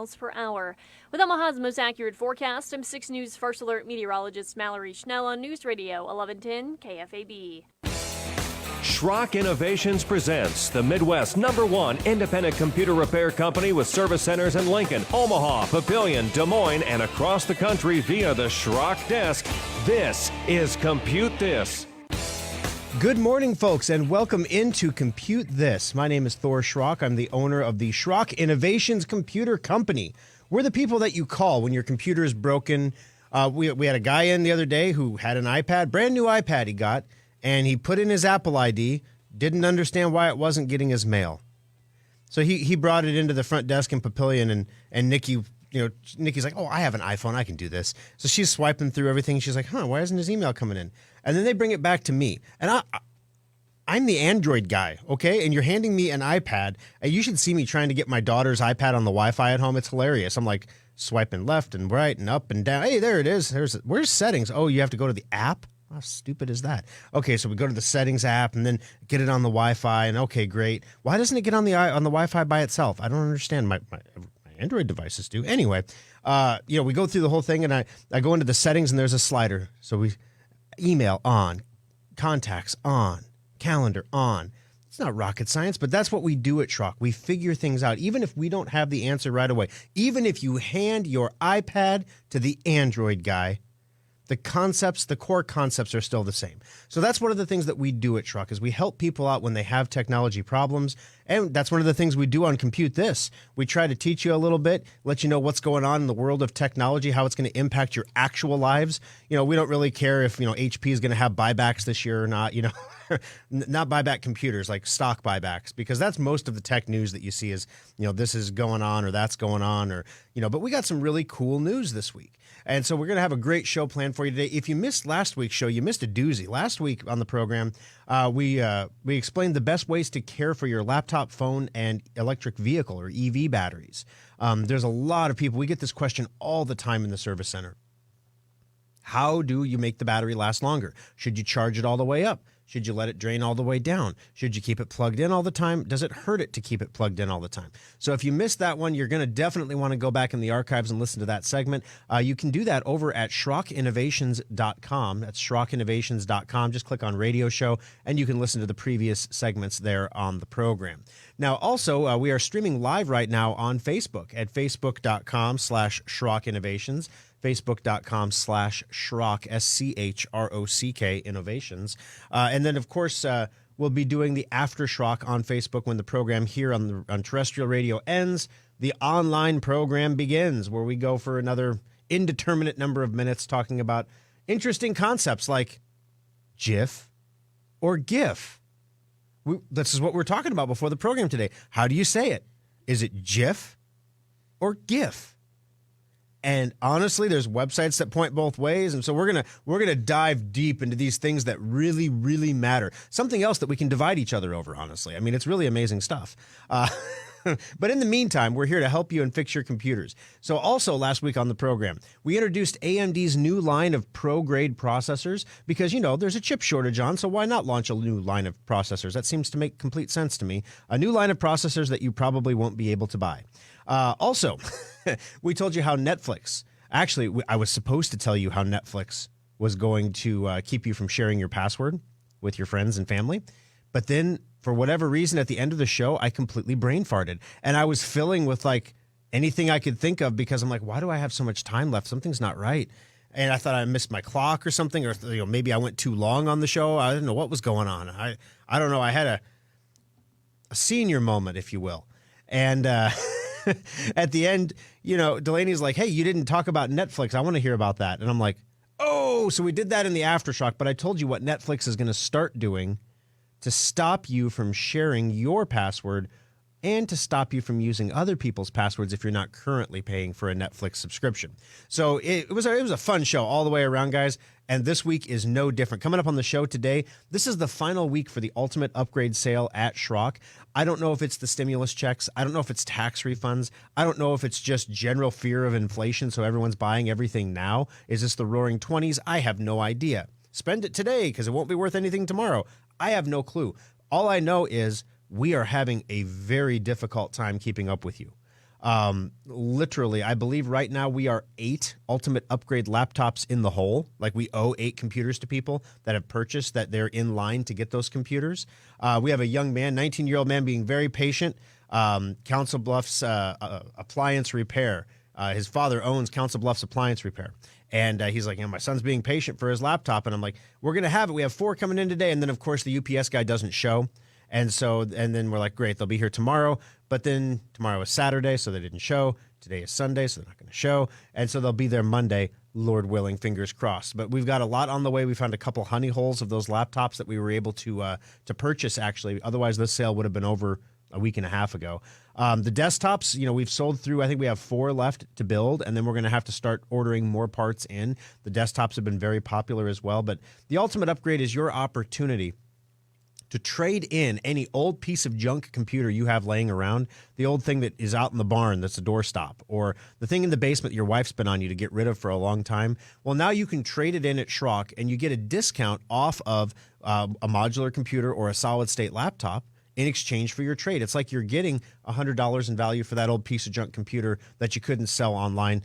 miles per hour. With Omaha's most accurate forecast, I'm 6 News First Alert meteorologist Mallory Schnell on News Radio 1110 KFAB. Schrock Innovations presents the Midwest #1 independent computer repair company with service centers in Lincoln, Omaha, Papillion, Des Moines, and across the country via the Schrock desk. This is Compute This. Good morning, folks, and welcome into Compute This. My name is Thor Schrock. I'm the owner of the Schrock Innovations Computer Company. We're the people that you call when your computer is broken. We had a guy in the other day who had an iPad, brand new iPad he got, and he put in his Apple ID, didn't understand why it wasn't getting his mail. So he brought it into the front desk in Papillion, and Nikki, Nikki's like, oh, I have an iPhone, I can do this. So she's swiping through everything. She's like, why isn't his email coming in? And then they bring it back to me. And I'm the Android guy, okay? And you're handing me an iPad. And you should see me trying to get my daughter's iPad on the Wi-Fi at home. It's hilarious. I'm like swiping left and right and up and down. Hey, there it is. Where's settings? Oh, you have to go to the app? How stupid is that? Okay, so we go to the settings app and then get it on the Wi-Fi, and okay, great. Why doesn't it get on the Wi-Fi by itself? I don't understand. My Android devices do. Anyway, we go through the whole thing, and I go into the settings, and there's a slider. So we email on, contacts on, calendar on. It's not rocket science, but that's what we do at Schrock. We figure things out, even if we don't have the answer right away. Even if you hand your iPad to the Android guy, the core concepts are still the same. So that's one of the things that we do at Schrock is we help people out when they have technology problems. And that's one of the things we do on Compute This. We try to teach you a little bit, let you know what's going on in the world of technology, how it's going to impact your actual lives. We don't really care if, HP is going to have buybacks this year or not, not buyback computers, like stock buybacks, because that's most of the tech news that you see is, this is going on or that's going on or, but we got some really cool news this week. And so we're going to have a great show planned for you today. If you missed last week's show, you missed a doozy. Last week on the program, we explained the best ways to care for your laptop, phone, and electric vehicle or EV batteries. There's a lot of people. We get this question all the time in the service center. How do you make the battery last longer? Should you charge it all the way up? Should you let it drain all the way down? Should you keep it plugged in all the time? Does it hurt it to keep it plugged in all the time? So if you missed that one, you're going to definitely want to go back in the archives and listen to that segment. You can do that over at SchrockInnovations.com. That's SchrockInnovations.com. Just click on radio show, and you can listen to the previous segments there on the program. Now, also, we are streaming live right now on Facebook at Facebook.com/SchrockInnovations. Facebook.com/Schrock, SCHROCK Innovations. And then, of course, we'll be doing the After Schrock on Facebook when the program here on terrestrial radio ends. The online program begins, where we go for another indeterminate number of minutes talking about interesting concepts like GIF or GIF. This is what we're talking about before the program today. How do you say it? Is it GIF or GIF? And honestly, there's websites that point both ways, and so we're gonna dive deep into these things that really, really matter. Something else that we can divide each other over. Honestly, I mean, it's really amazing stuff. But in the meantime, we're here to help you and fix your computers. So also last week on the program, we introduced AMD's new line of pro-grade processors because, there's a chip shortage on, so why not launch a new line of processors? That seems to make complete sense to me. A new line of processors that you probably won't be able to buy. Also, we told you how Netflix, actually, I was supposed to tell you how Netflix was going to keep you from sharing your password with your friends and family. But then, for whatever reason, at the end of the show, I completely brain farted. And I was filling with anything I could think of because I'm like, why do I have so much time left? Something's not right. And I thought I missed my clock or something, or maybe I went too long on the show. I didn't know what was going on. I don't know. I had a senior moment, if you will. And at the end, Delaney's like, hey, you didn't talk about Netflix. I want to hear about that. And I'm like, oh, so we did that in the Aftershock. But I told you what Netflix is going to start doing to stop you from sharing your password and to stop you from using other people's passwords if you're not currently paying for a Netflix subscription. So it was a fun show all the way around, guys. And this week is no different. Coming up on the show today, this is the final week for the ultimate upgrade sale at Schrock. I don't know if it's the stimulus checks. I don't know if it's tax refunds. I don't know if it's just general fear of inflation, so everyone's buying everything now. Is this the roaring 20s? I have no idea. Spend it today because it won't be worth anything tomorrow. I have no clue. All I know is we are having a very difficult time keeping up with you. Literally, I believe right now we are 8 ultimate upgrade laptops in the hole. Like we owe 8 computers to people that have purchased that they're in line to get those computers. We have a young man, 19-year-old man, being very patient. Council Bluffs Appliance Repair. His father owns Council Bluffs Appliance Repair. And he's like, my son's being patient for his laptop. And I'm like, we're going to have it. We have 4 coming in today. And then, of course, the UPS guy doesn't show. And then we're like, great, they'll be here tomorrow. But then tomorrow is Saturday, so they didn't show. Today is Sunday, so they're not going to show. And so they'll be there Monday, Lord willing, fingers crossed. But we've got a lot on the way. We found a couple honey holes of those laptops that we were able to purchase, actually. Otherwise, this sale would have been over a week and a half ago. The desktops, we've sold through. I think we have 4 left to build, and then we're going to have to start ordering more parts in. The desktops have been very popular as well. But the ultimate upgrade is your opportunity to trade in any old piece of junk computer you have laying around, the old thing that is out in the barn that's a doorstop, or the thing in the basement your wife's been on you to get rid of for a long time. Well, now you can trade it in at Schrock, and you get a discount off of a modular computer or a solid-state laptop in exchange for your trade. It's like you're getting $100 in value for that old piece of junk computer that you couldn't sell online.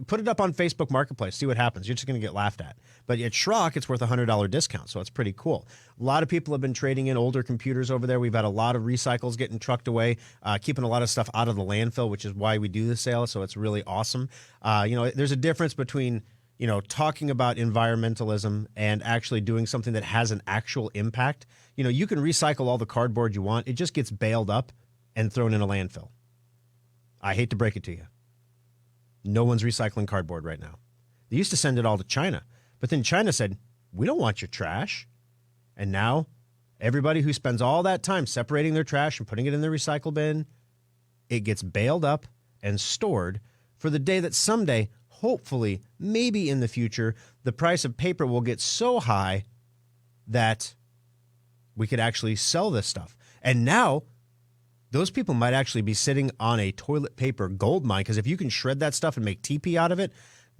Put it up on Facebook Marketplace. See what happens. You're just going to get laughed at. But at Schrock, it's worth a $100 discount, so it's pretty cool. A lot of people have been trading in older computers over there. We've had a lot of recycles getting trucked away, keeping a lot of stuff out of the landfill, which is why we do the sale, so it's really awesome. There's a difference between talking about environmentalism and actually doing something that has an actual impact. You can recycle all the cardboard you want. It just gets baled up and thrown in a landfill. I hate to break it to you. No one's recycling cardboard right now. They used to send it all to China, but then China said, we don't want your trash. And now everybody who spends all that time separating their trash and putting it in the recycle bin, it gets baled up and stored for the day that someday, hopefully, maybe in the future, the price of paper will get so high that we could actually sell this stuff. And now those people might actually be sitting on a toilet paper gold mine, because if you can shred that stuff and make TP out of it,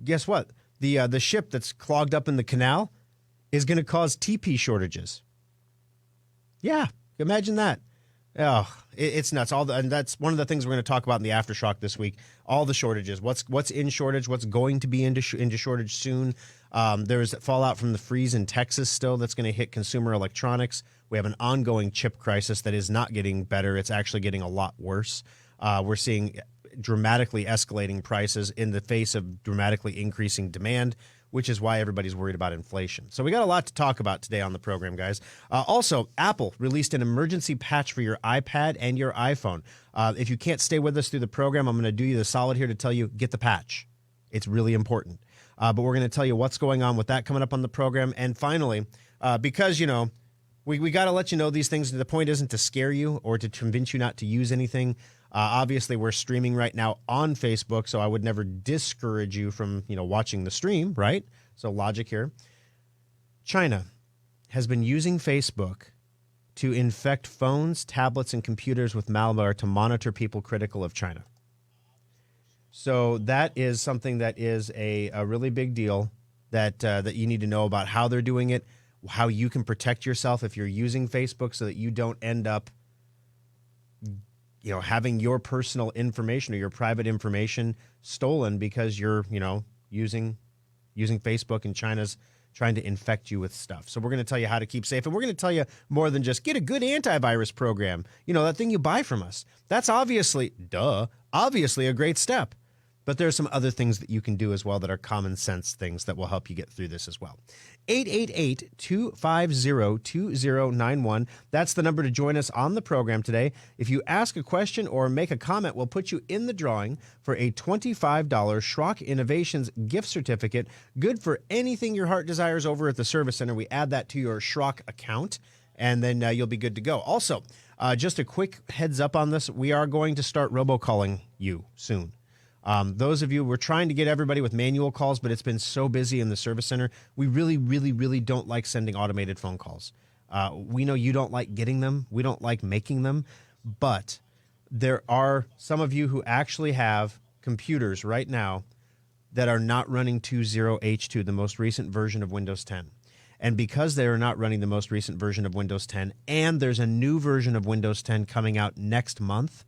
guess what? The ship that's clogged up in the canal is going to cause TP shortages. Yeah, imagine that. Oh, it's nuts. And that's one of the things we're going to talk about in the Aftershock this week. All the shortages. What's in shortage? What's going to be into shortage soon? There's fallout from the freeze in Texas still that's going to hit consumer electronics. We have an ongoing chip crisis that is not getting better. It's actually getting a lot worse. We're seeing dramatically escalating prices in the face of dramatically increasing demand, which is why everybody's worried about inflation. So we got a lot to talk about today on the program, guys. Also, Apple released an emergency patch for your iPad and your iPhone. If you can't stay with us through the program, I'm going to do you the solid here to tell you, get the patch. It's really important. But we're going to tell you what's going on with that coming up on the program. And finally, because, we got to let you know these things. The point isn't to scare you or to convince you not to use anything. Obviously, we're streaming right now on Facebook, so I would never discourage you from, watching the stream, right? So logic here. China has been using Facebook to infect phones, tablets, and computers with malware to monitor people critical of China. So that is something that is a really big deal that you need to know about how they're doing it, how you can protect yourself if you're using Facebook so that you don't end up having your personal information or your private information stolen because you're, using Facebook and China's trying to infect you with stuff. So we're going to tell you how to keep safe. And we're going to tell you more than just get a good antivirus program. That thing you buy from us. That's obviously a great step. But there's some other things that you can do as well that are common sense things that will help you get through this as well. 888-250-2091. That's the number to join us on the program today. If you ask a question or make a comment, we'll put you in the drawing for a $25 Schrock Innovations gift certificate, good for anything your heart desires over at the Service Center. We add that to your Schrock account, and then you'll be good to go. Also, just a quick heads up on this. We are going to start robocalling you soon. Those of you, we're trying to get everybody with manual calls, but it's been so busy in the Service Center. We really, really, really don't like sending automated phone calls. We know you don't like getting them. We don't like making them. But there are some of you who actually have computers right now that are not running 20H2, the most recent version of Windows 10. And because they are not running the most recent version of Windows 10, and there's a new version of Windows 10 coming out next month,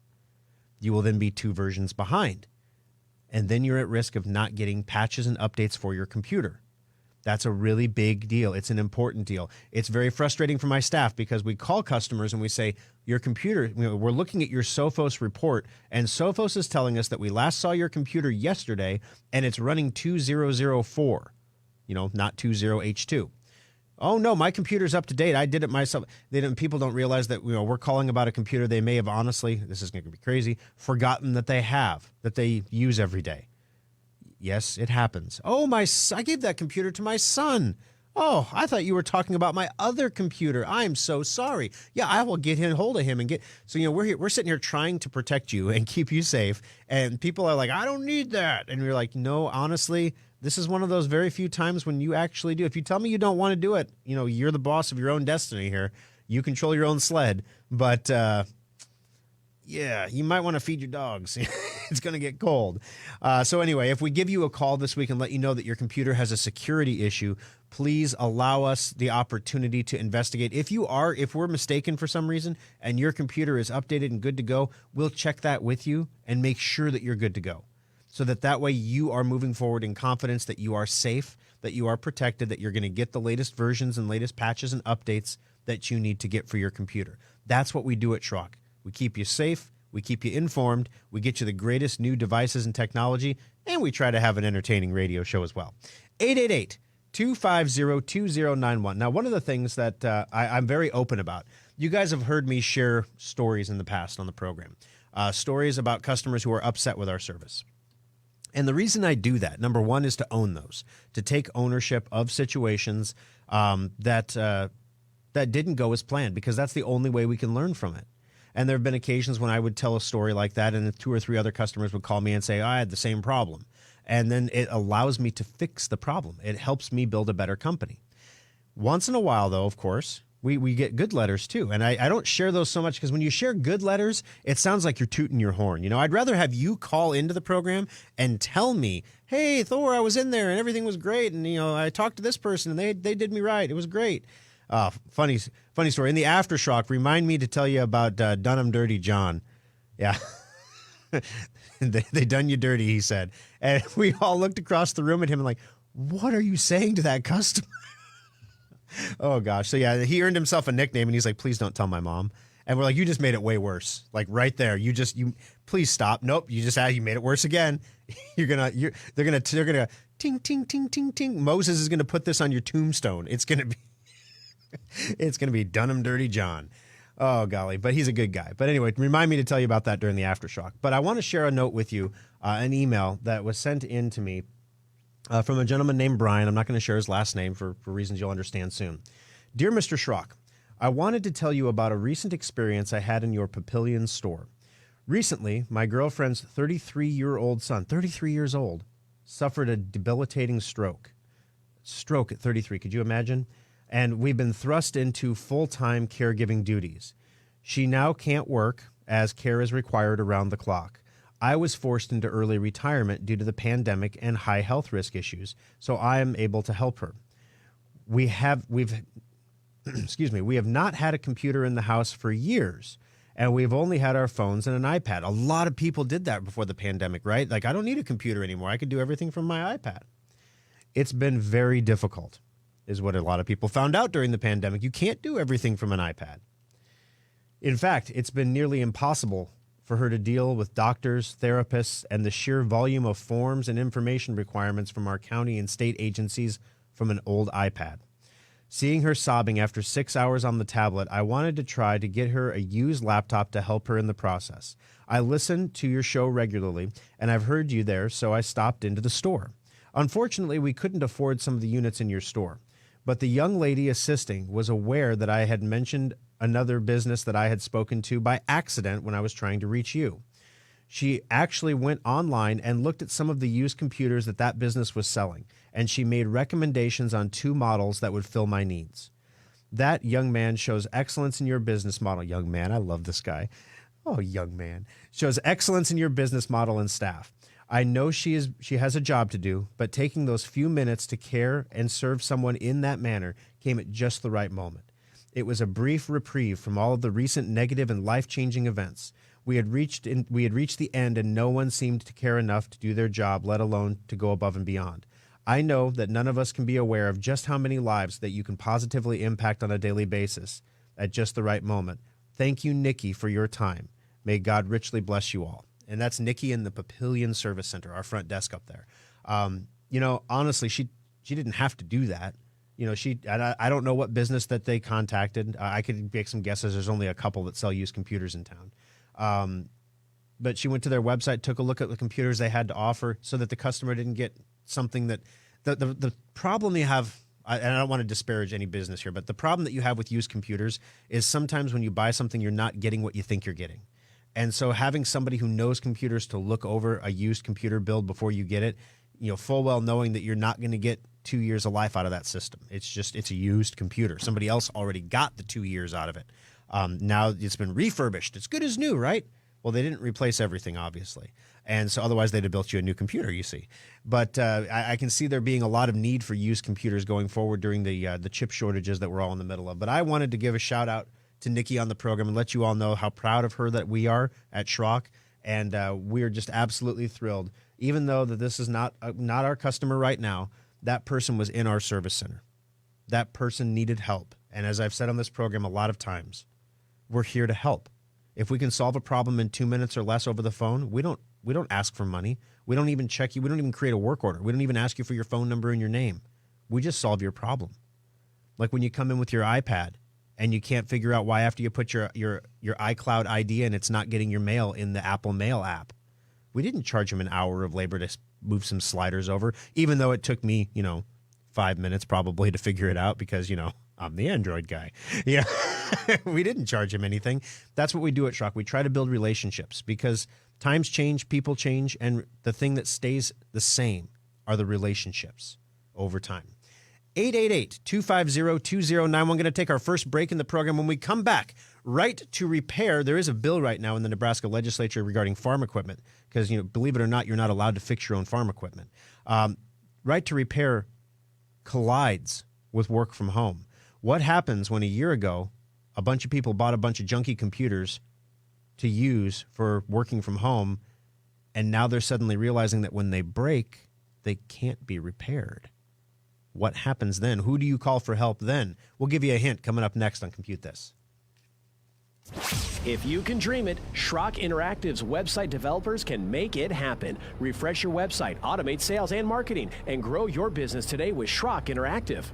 You will then be 2 versions behind. And then you're at risk of not getting patches and updates for your computer. That's a really big deal. It's an important deal. It's very frustrating for my staff because we call customers and we say, your computer, we're looking at your Sophos report, and Sophos is telling us that we last saw your computer yesterday and it's running 2004, not 20H2. Oh no, my computer's up to date. I did it myself. People don't realize that we're calling about a computer they may have honestly, this is going to be crazy, forgotten that they use every day. Yes, it happens. Oh, I gave that computer to my son. Oh, I thought you were talking about my other computer. I'm so sorry. Yeah, I will get in hold of him and get. So we're sitting here trying to protect you and keep you safe, and people are like, I don't need that, and you're like, no, honestly, this is one of those very few times when you actually do. If you tell me you don't want to do it, you're the boss of your own destiny here. You control your own sled, but. Yeah, you might want to feed your dogs. It's going to get cold. So anyway, if we give you a call this week and let you know that your computer has a security issue, please allow us the opportunity to investigate. If we're mistaken for some reason and your computer is updated and good to go, we'll check that with you and make sure that you're good to go. So that way you are moving forward in confidence that you are safe, that you are protected, that you're going to get the latest versions and latest patches and updates that you need to get for your computer. That's what we do at Schrock. We keep you safe, we keep you informed, we get you the greatest new devices and technology, and we try to have an entertaining radio show as well. 888-250-2091. Now, one of the things that I'm very open about, you guys have heard me share stories in the past on the program, stories about customers who are upset with our service. And the reason I do that, number one, is to own those, to take ownership of situations that didn't go as planned, because that's the only way we can learn from it. And there have been occasions when I would tell a story like that and 2 or 3 other customers would call me and say, I had the same problem. And then it allows me to fix the problem. It helps me build a better company. Once in a while, though, of course, we get good letters too. And I don't share those so much because when you share good letters, it sounds like you're tooting your horn. I'd rather have you call into the program and tell me, hey, Thor, I was in there and everything was great. And, I talked to this person and they did me right. It was great. Funny story. In the aftershock, remind me to tell you about Done 'em Dirty John. Yeah. they done you dirty, he said. And we all looked across the room at him and like, what are you saying to that customer? Oh, gosh. So, yeah, he earned himself a nickname, and he's like, please don't tell my mom. And we're like, you just made it way worse. Like, right there. Please stop. Nope. You made it worse again. They're gonna ting, ting, ting, ting, ting. Moses is going to put this on your tombstone. It's going to be Done 'em Dirty John. Oh, golly. But he's a good guy. But anyway, remind me to tell you about that during the aftershock. But I want to share a note with you, an email that was sent in to me from a gentleman named Brian. I'm not going to share his last name for reasons you'll understand soon. Dear Mr. Schrock, I wanted to tell you about a recent experience I had in your Papillion store. Recently, my girlfriend's 33-year-old son, 33 years old, suffered a debilitating stroke. Stroke at 33, could you imagine? And we've been thrust into full-time caregiving duties. She now can't work as care is required around the clock. I was forced into early retirement due to the pandemic and high health risk issues, so I am able to help her. We have not had a computer in the house for years, and we've only had our phones and an iPad. A lot of people did that before the pandemic, right? Like, I don't need a computer anymore. I can do everything from my iPad. It's been very difficult, is what a lot of people found out during the pandemic. You can't do everything from an iPad. In fact, it's been nearly impossible for her to deal with doctors, therapists, and the sheer volume of forms and information requirements from our county and state agencies from an old iPad. Seeing her sobbing after 6 hours on the tablet, I wanted to try to get her a used laptop to help her in the process. I listen to your show regularly, and I've heard you there, so I stopped into the store. Unfortunately, we couldn't afford some of the units in your store, but the young lady assisting was aware that I had mentioned another business that I had spoken to by accident when I was trying to reach you. She actually went online and looked at some of the used computers that business was selling, and she made recommendations on 2 models that would fill my needs. That young man shows excellence in your business model. Young man, I love this guy. Oh, young man. Shows excellence in your business model and staff. I know she has a job to do, but taking those few minutes to care and serve someone in that manner came at just the right moment. It was a brief reprieve from all of the recent negative and life-changing events. We had reached the end, and no one seemed to care enough to do their job, let alone to go above and beyond. I know that none of us can be aware of just how many lives that you can positively impact on a daily basis at just the right moment. Thank you, Nikki, for your time. May God richly bless you all. And that's Nikki in the Papillion Service Center, our front desk up there. Honestly, she didn't have to do that. I don't know what business that they contacted. I could make some guesses. There's only a couple that sell used computers in town. But she went to their website, took a look at the computers they had to offer so that the customer didn't get something that the problem you have, and I don't want to disparage any business here, but the problem that you have with used computers is sometimes when you buy something, you're not getting what you think you're getting. And so having somebody who knows computers to look over a used computer build before you get it, full well knowing that you're not going to get 2 years of life out of that system. It's a used computer. Somebody else already got the 2 years out of it. Now it's been refurbished. It's good as new, right? Well, they didn't replace everything, obviously. And so otherwise they'd have built you a new computer, you see. But I can see there being a lot of need for used computers going forward during the chip shortages that we're all in the middle of. But I wanted to give a shout out to Nikki on the program and let you all know how proud of her that we are at Schrock. And we are just absolutely thrilled. Even though that this is not our customer right now, that person was in our service center. That person needed help. And as I've said on this program a lot of times, we're here to help. If we can solve a problem in 2 minutes or less over the phone, we don't ask for money. We don't even check you. We don't even create a work order. We don't even ask you for your phone number and your name. We just solve your problem. Like when you come in with your iPad and you can't figure out why after you put your iCloud ID in, it's not getting your mail in the Apple Mail app. We didn't charge him an hour of labor to move some sliders over, even though it took me, 5 minutes probably to figure it out because, I'm the Android guy. Yeah, we didn't charge him anything. That's what we do at Schrock. We try to build relationships because times change, people change, and the thing that stays the same are the relationships over time. 888-250-2091. We're going to take our first break in the program. When we come back, right to repair, there is a bill right now in the Nebraska legislature regarding farm equipment because, believe it or not, you're not allowed to fix your own farm equipment. Right to repair collides with work from home. What happens when a year ago a bunch of people bought a bunch of junky computers to use for working from home, and now they're suddenly realizing that when they break, they can't be repaired? What happens then? Who do you call for help then? We'll give you a hint coming up next on Compute This. If you can dream it, Schrock Interactive's website developers can make it happen. Refresh your website, automate sales and marketing, and grow your business today with Schrock Interactive.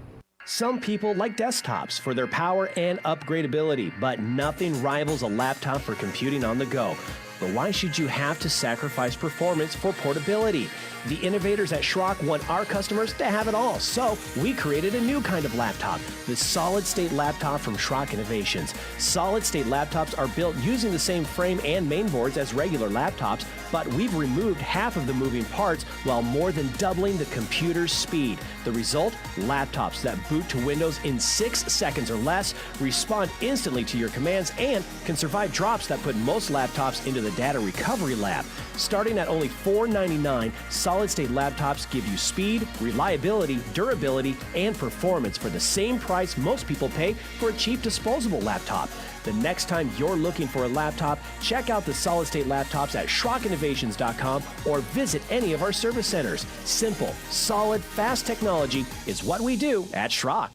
Some people like desktops for their power and upgradability, but nothing rivals a laptop for computing on the go. But why should you have to sacrifice performance for portability? The innovators at Schrock want our customers to have it all, so we created a new kind of laptop, the solid-state laptop from Schrock Innovations. Solid-state laptops are built using the same frame and mainboards as regular laptops, but we've removed half of the moving parts while more than doubling the computer's speed. The result? Laptops that boot to Windows in 6 seconds or less, respond instantly to your commands, and can survive drops that put most laptops into the data recovery lab. Starting at only $499, solid-state laptops give you speed, reliability, durability, and performance for the same price most people pay for a cheap disposable laptop. The next time you're looking for a laptop, check out the solid-state laptops at SchrockInnovations.com or visit any of our service centers. Simple, solid, fast technology is what we do at Schrock.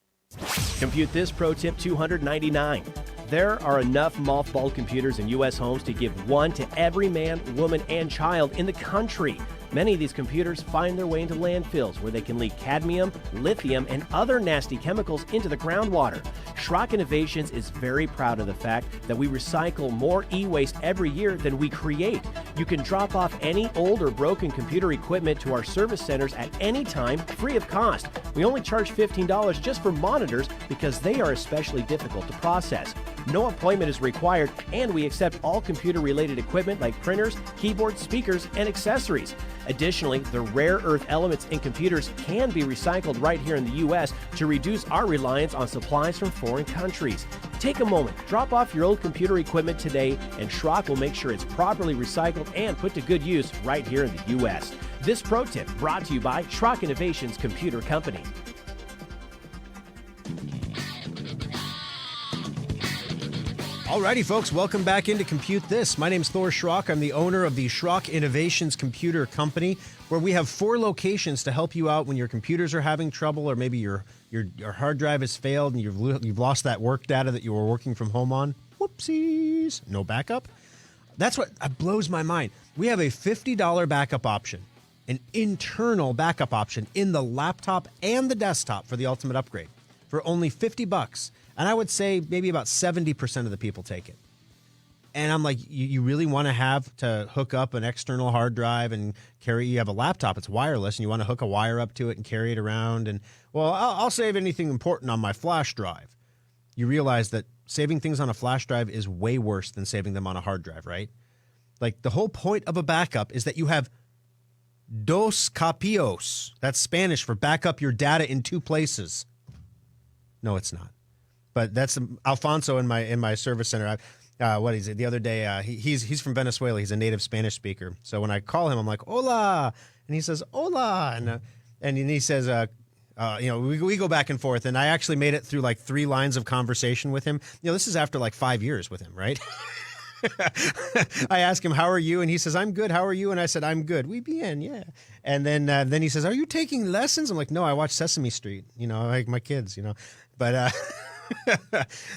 Compute This Pro Tip 299. There are enough mothballed computers in U.S. homes to give one to every man, woman, and child in the country. Many of these computers find their way into landfills where they can leak cadmium, lithium, and other nasty chemicals into the groundwater. Schrock Innovations is very proud of the fact that we recycle more e-waste every year than we create. You can drop off any old or broken computer equipment to our service centers at any time, free of cost. We only charge $15 just for monitors because they are especially difficult to process. No appointment is required, and we accept all computer-related equipment like printers, keyboards, speakers, and accessories. Additionally, the rare earth elements in computers can be recycled right here in the U.S. to reduce our reliance on supplies from foreign countries. Take a moment, drop off your old computer equipment today, and Schrock will make sure it's properly recycled and put to good use right here in the U.S. This pro tip brought to you by Schrock Innovations Computer Company. Alrighty, folks, welcome back into Compute This. My name's Thor Schrock. I'm the owner of the Schrock Innovations Computer Company, where we have 4 locations to help you out when your computers are having trouble, or maybe your hard drive has failed and you've lost that work data that you were working from home on. Whoopsies. No backup. That's what blows my mind. We have a $50 backup option, an internal backup option in the laptop and the desktop for the ultimate upgrade for only $50. And I would say maybe about 70% of the people take it. And I'm like, you really want to have to hook up an external hard drive and carry? You have a laptop, it's wireless, and you want to hook a wire up to it and carry it around. And, well, I'll save anything important on my flash drive. You realize that saving things on a flash drive is way worse than saving them on a hard drive, right? Like, the whole point of a backup is that you have dos copios. That's Spanish for back up your data in 2 places. No, it's not. But that's Alfonso in my service center. What is it? The other day, he's from Venezuela. He's a native Spanish speaker. So when I call him, I'm like, "Hola," and he says, "Hola," and he says, we go back and forth. And I actually made it through like 3 lines of conversation with him. This is after like 5 years with him, right? I ask him, "How are you?" And he says, "I'm good. How are you?" And I said, "I'm good. We bien, yeah." And then he says, "Are you taking lessons?" I'm like, "No, I watch Sesame Street. Like my kids. But."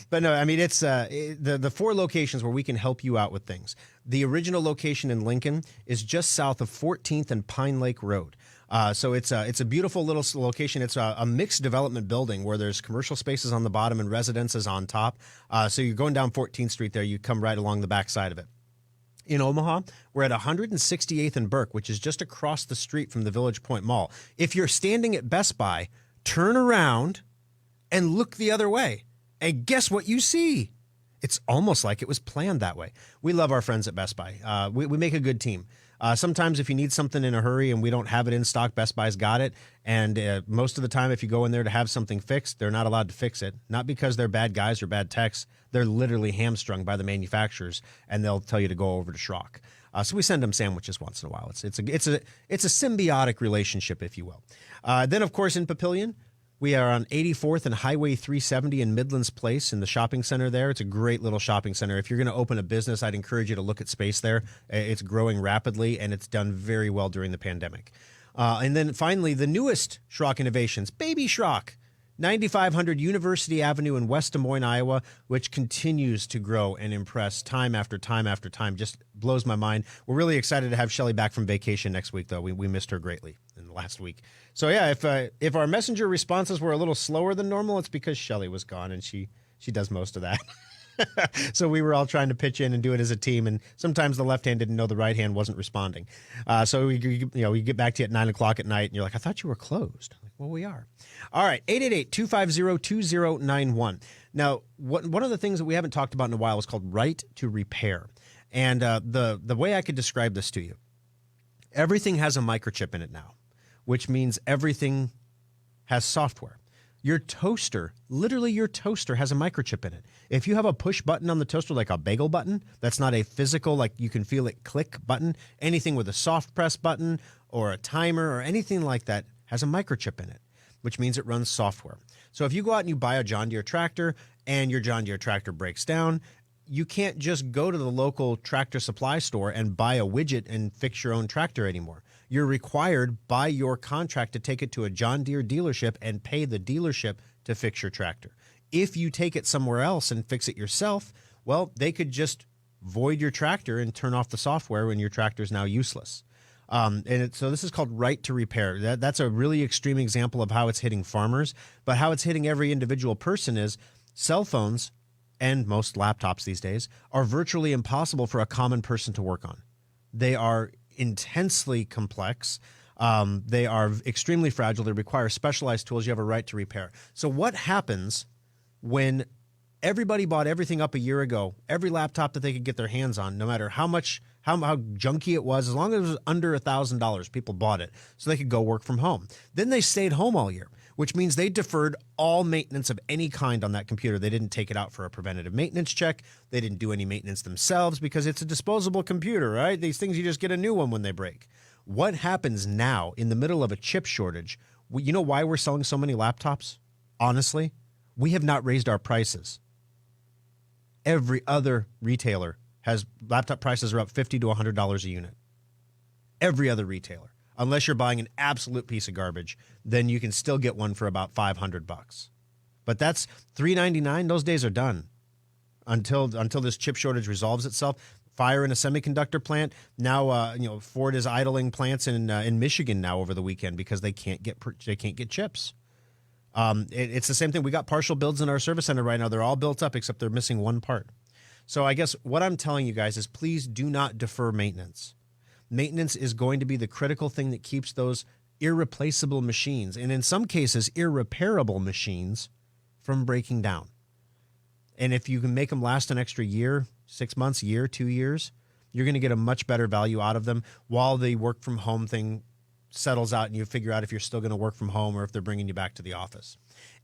But no, I mean, it's the 4 locations where we can help you out with things. The original location in Lincoln is just south of 14th and Pine Lake Road. So it's a beautiful little location. It's a mixed development building where there's commercial spaces on the bottom and residences on top. So you're going down 14th Street there. You come right along the back side of it. In Omaha, we're at 168th and Burke, which is just across the street from the Village Point Mall. If you're standing at Best Buy, turn around and look the other way. And guess what you see? It's almost like it was planned that way. We love our friends at Best Buy. We make a good team. Sometimes if you need something in a hurry and we don't have it in stock, Best Buy's got it. And most of the time, if you go in there to have something fixed, they're not allowed to fix it. Not because they're bad guys or bad techs. They're literally hamstrung by the manufacturers, and they'll tell you to go over to Schrock. So we send them sandwiches once in a while. It's a symbiotic relationship, if you will. Then, of course, in Papillion, we are on 84th and Highway 370 in Midlands Place in the shopping center there. It's a great little shopping center. If you're going to open a business, I'd encourage you to look at space there. It's growing rapidly, and it's done very well during the pandemic. And then finally, the newest Schrock innovations, Baby Schrock, 9500 University Avenue in West Des Moines, Iowa, which continues to grow and impress time after time after time. Just blows my mind. We're really excited to have Shelly back from vacation next week, though. We missed her greatly in the last week. So, yeah, if our messenger responses were a little slower than normal, it's because Shelly was gone, and she does most of that. So we were all trying to pitch in and do it as a team, and sometimes the left hand didn't know the right hand wasn't responding. So we get back to you at 9 o'clock at night, and you're like, "I thought you were closed." I'm like, well, we are. All right, 888-250-2091. Now, one of the things that we haven't talked about in a while is called right to repair. And the way I could describe this to you, everything has a microchip in it now, which means everything has software. Your toaster, literally your toaster has a microchip in it. If you have a push button on the toaster, like a bagel button, that's not a physical, like you can feel it click button. Anything with a soft press button or a timer or anything like that has a microchip in it, which means it runs software. So if you go out and you buy a John Deere tractor and your John Deere tractor breaks down, you can't just go to the local tractor supply store and buy a widget and fix your own tractor anymore. You're required by your contract to take it to a John Deere dealership and pay the dealership to fix your tractor. If you take it somewhere else and fix it yourself, well, they could just void your tractor and turn off the software when your tractor is now useless. So this is called right to repair. That's a really extreme example of how it's hitting farmers, but how it's hitting every individual person is cell phones and most laptops these days are virtually impossible for a common person to work on. They are intensely complex. They are extremely fragile. They require specialized tools. You have a right to repair. So what happens when everybody bought everything up a year ago, every laptop that they could get their hands on, no matter how junky it was, as long as it was under $1,000, people bought it so they could go work from home. Then they stayed home all year, which means they deferred all maintenance of any kind on that computer. They didn't take it out for a preventative maintenance check. They didn't do any maintenance themselves because it's a disposable computer, right? These things, you just get a new one when they break. What happens now in the middle of a chip shortage? You know why we're selling so many laptops? Honestly, we have not raised our prices. Every other retailer has laptop prices are up $50 to $100 a unit. Every other retailer. Unless you're buying an absolute piece of garbage, then you can still get one for about $500. But that's $399. Those days are done until this chip shortage resolves itself. Fire in a semiconductor plant. Now, Ford is idling plants in Michigan now over the weekend because they can't get chips. It's the same thing. We got partial builds in our service center right now. They're all built up except they're missing one part. So I guess what I'm telling you guys is please do not defer maintenance. Maintenance is going to be the critical thing that keeps those irreplaceable machines, and in some cases, irreparable machines, from breaking down. And if you can make them last an extra year, 6 months, year, 2 years, you're going to get a much better value out of them while the work from home thing settles out and you figure out if you're still going to work from home or if they're bringing you back to the office.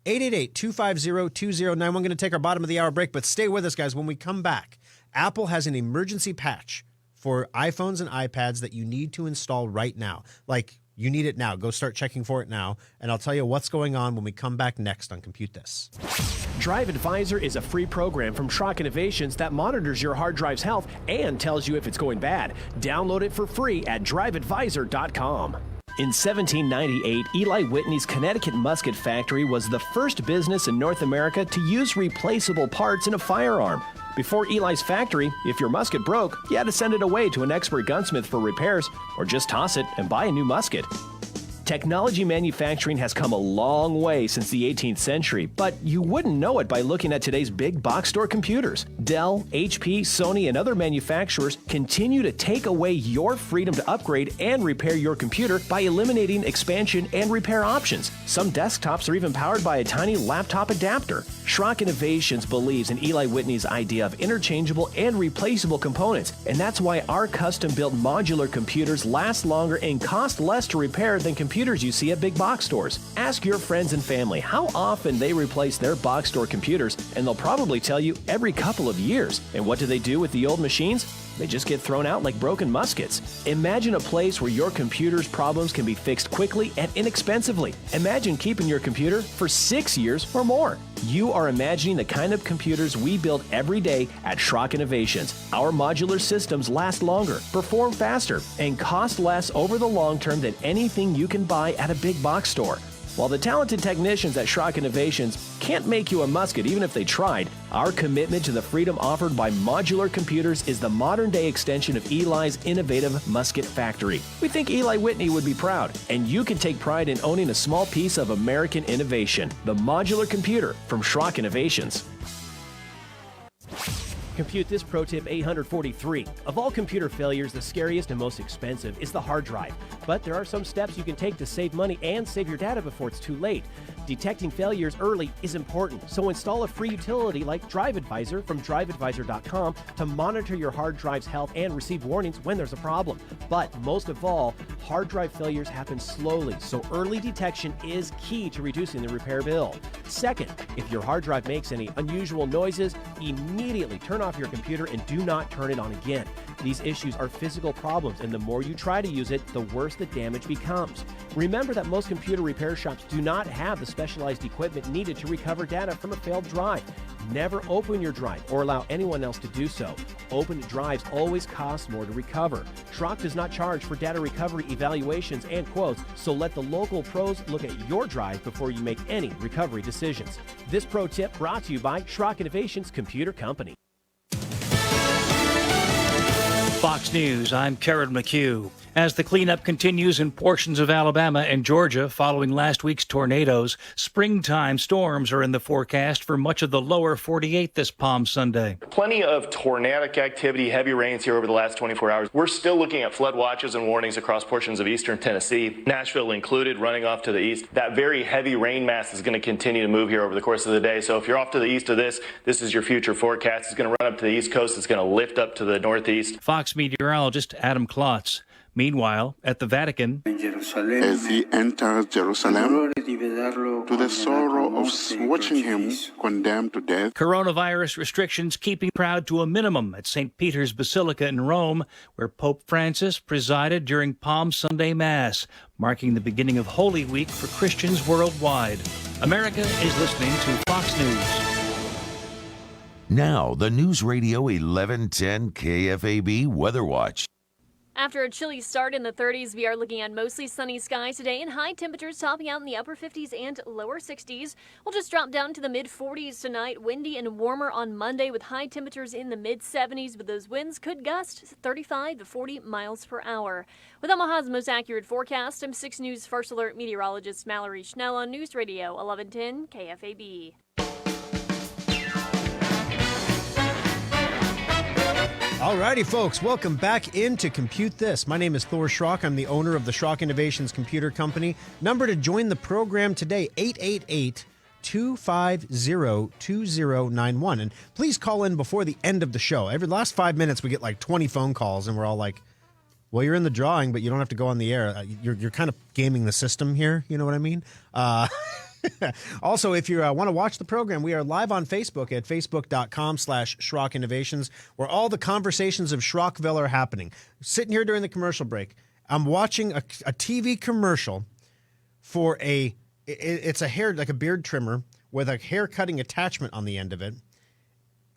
888-250-2091. We're going to take our bottom of the hour break, but stay with us, guys. When we come back, Apple has an emergency patch for iPhones and iPads that you need to install right now. Like, you need it now. Go start checking for it now, and I'll tell you what's going on when we come back next on Compute This. Drive Advisor is a free program from Schrock Innovations that monitors your hard drive's health and tells you if it's going bad. Download it for free at driveadvisor.com. In 1798, Eli Whitney's Connecticut musket factory was the first business in North America to use replaceable parts in a firearm. Before Eli's factory, if your musket broke, you had to send it away to an expert gunsmith for repairs, or just toss it and buy a new musket. Technology manufacturing has come a long way since the 18th century, but you wouldn't know it by looking at today's big box store computers. Dell, HP, Sony, and other manufacturers continue to take away your freedom to upgrade and repair your computer by eliminating expansion and repair options. Some desktops are even powered by a tiny laptop adapter. Schrock Innovations believes in Eli Whitney's idea of interchangeable and replaceable components, and that's why our custom-built modular computers last longer and cost less to repair than computers you see at big box stores. Ask your friends and family how often they replace their box store computers, and they'll probably tell you every couple of years. And what do they do with the old machines? They just get thrown out like broken muskets. Imagine a place where your computer's problems can be fixed quickly and inexpensively. Imagine keeping your computer for 6 years or more. You are imagining the kind of computers we build every day at Schrock Innovations. Our modular systems last longer, perform faster, and cost less over the long term than anything you can buy at a big box store. While the talented technicians at Schrock Innovations can't make you a musket even if they tried, our commitment to the freedom offered by modular computers is the modern-day extension of Eli's innovative musket factory. We think Eli Whitney would be proud, and you can take pride in owning a small piece of American innovation. The modular computer from Schrock Innovations. Compute This Pro Tip 843. Of all computer failures, the scariest and most expensive is the hard drive. But there are some steps you can take to save money and save your data before it's too late. Detecting failures early is important, so install a free utility like Drive Advisor from driveadvisor.com to monitor your hard drive's health and receive warnings when there's a problem. But most of all, hard drive failures happen slowly, so early detection is key to reducing the repair bill. Second, if your hard drive makes any unusual noises, immediately turn off your computer and do not turn it on again. These issues are physical problems, and the more you try to use it, the worse the damage becomes. Remember that most computer repair shops do not have the specialized equipment needed to recover data from a failed drive. Never open your drive or allow anyone else to do so. Opened drives always cost more to recover. Schrock does not charge for data recovery evaluations and quotes, so let the local pros look at your drive before you make any recovery decisions. This pro tip brought to you by Schrock Innovations Computer Company. Fox News, I'm Karen McHugh. As the cleanup continues in portions of Alabama and Georgia following last week's tornadoes, springtime storms are in the forecast for much of the lower 48 this Palm Sunday. Plenty of tornadic activity, heavy rains here over the last 24 hours. We're still looking at flood watches and warnings across portions of eastern Tennessee, Nashville included, running off to the east. That very heavy rain mass is going to continue to move here over the course of the day. So if you're off to the east of this is your future forecast. It's going to run up to the east coast. It's going to lift up to the northeast. Fox meteorologist Adam Klotz. Meanwhile, at the Vatican, as he enters Jerusalem, to the sorrow of watching him condemned to death, coronavirus restrictions keeping the crowd to a minimum at St. Peter's Basilica in Rome, where Pope Francis presided during Palm Sunday Mass, marking the beginning of Holy Week for Christians worldwide. America is listening to Fox News. Now, the News Radio 1110 KFAB Weather Watch. After a chilly start in the 30s, we are looking at mostly sunny skies today and high temperatures topping out in the upper 50s and lower 60s. We'll just drop down to the mid 40s tonight, windy and warmer on Monday with high temperatures in the mid 70s, but those winds could gust 35 to 40 miles per hour. With Omaha's most accurate forecast, I'm 6 News First Alert meteorologist Mallory Schnell on News Radio 1110 KFAB. Alrighty, folks, welcome back into Compute This. My name is Thor Schrock. I'm the owner of the Schrock Innovations Computer Company. Number to join the program today, 888-250-2091. And please call in before the end of the show. Every last 5 minutes, we get like 20 phone calls, and we're all like, well, you're in the drawing, but you don't have to go on the air. You're kind of gaming the system here. You know what I mean? Also, if you want to watch the program, we are live on Facebook at facebook.com/Schrock Innovations, where all the conversations of Schrockville are happening. Sitting here during the commercial break, I'm watching a TV commercial for it's a hair, like a beard trimmer with a hair cutting attachment on the end of it.